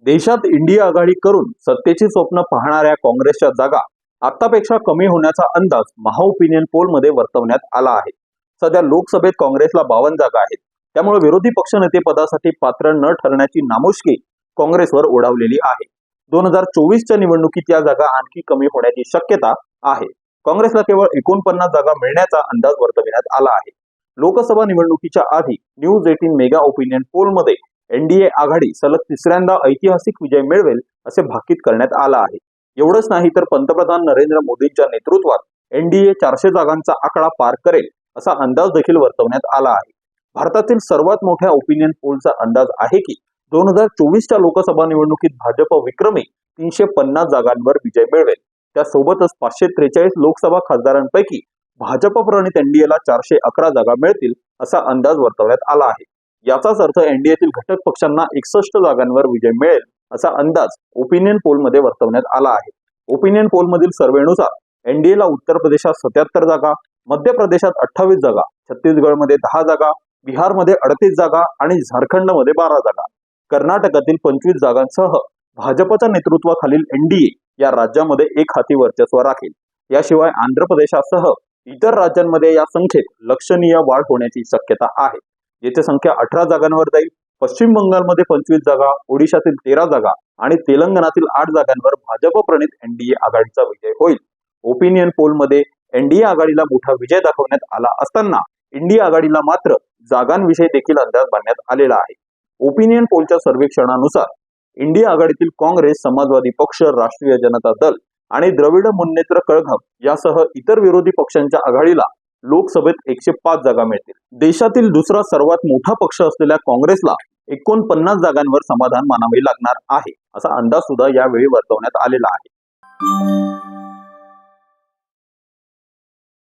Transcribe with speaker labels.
Speaker 1: देशात इंडिया आघाडी करून सत्तेची स्वप्न पाहणाऱ्या काँग्रेसच्या जागा आतापेक्षा कमी होण्याचा अंदाज महाओपिनियन पोलमध्ये वर्तवण्यात आला आहे। सध्या लोकसभेत काँग्रेसला 52 जागा आहेत। त्यामुळे विरोधी पक्षनेते पदासाठी पात्र न ठरण्याची नामुष्की काँग्रेसवर ओढावलेली आहे। 2024च्या निवडणुकीत या जागा आणखी कमी होण्याची शक्यता आहे। काँग्रेसला केवळ 49 जागा मिळण्याचा अंदाज वर्तविण्यात आला आहे। लोकसभा निवडणुकीच्या आधी न्यूज 18 मेगा ओपिनियन पोलमध्ये एनडीए आघाडी सलग तिसऱ्यांदा ऐतिहासिक विजय मिळवेल असे भाकीत करण्यात आलं आहे। एवढंच नाही तर पंतप्रधान नरेंद्र मोदींच्या नेतृत्वात एनडीए 400 जागांचा आकडा पार करेल असा अंदाज देखील वर्तवण्यात आला आहे। भारतातील सर्वात मोठ्या ओपिनियन पोलचा अंदाज आहे की 2024च्या लोकसभा निवडणुकीत भाजप विक्रमी 350 जागांवर विजय मिळवेल। त्यासोबतच 543 लोकसभा खासदारांपैकी भाजप प्रणित एनडीएला 411 जागा मिळतील असा अंदाज वर्तवण्यात आला आहे। याचाच अर्थ एनडीएतील घटक पक्षांना 61 जागांवर विजय मिळेल असा अंदाज ओपिनियन पोलमध्ये वर्तवण्यात आला आहे। ओपिनियन पोलमधील सर्वेनुसार एनडीएला उत्तर प्रदेशात 77 जागा, मध्य प्रदेशात 28 जागा, छत्तीसगडमध्ये 10 जागा, बिहारमध्ये 38 जागा आणि झारखंडमध्ये 12 जागा, कर्नाटकातील 25 जागांसह भाजपच्या नेतृत्वाखालील एनडीए या राज्यामध्ये एक हाती वर्चस्व राखेल। याशिवाय आंध्र प्रदेशासह इतर राज्यांमध्ये या संख्येत लक्षणीय वाढ होण्याची शक्यता आहे। येथे संख्या 18 जागांवर जाईल। पश्चिम बंगालमध्ये 25 जागा, ओडिशातील 13 जागा आणि तेलंगणातील 8 जागांवर भाजप प्रणित एनडीए आघाडीचा विजय होईल। ओपिनियन पोलमध्ये एनडीए आघाडीला मोठा विजय दाखवण्यात आला असताना इंडिया आघाडीला मात्र जागांविषयी देखील अंदाज बांधण्यात आलेला आहे। ओपिनियन पोलच्या सर्वेक्षणानुसार इंडिया आघाडीतील काँग्रेस, समाजवादी पक्ष, राष्ट्रीय जनता दल आणि द्रविड मुन्नेत्र कळघम यासह इतर विरोधी पक्षांच्या आघाडीला लोकसभेत 105 जागा मिळतील। देशातील दुसरा सर्वात मोठा पक्ष असलेल्या काँग्रेसला 49 जागांवर समाधान मानावे लागणार आहे असा अंदाज सुद्धा यावेळी वर्तवण्यात आलेला आहे।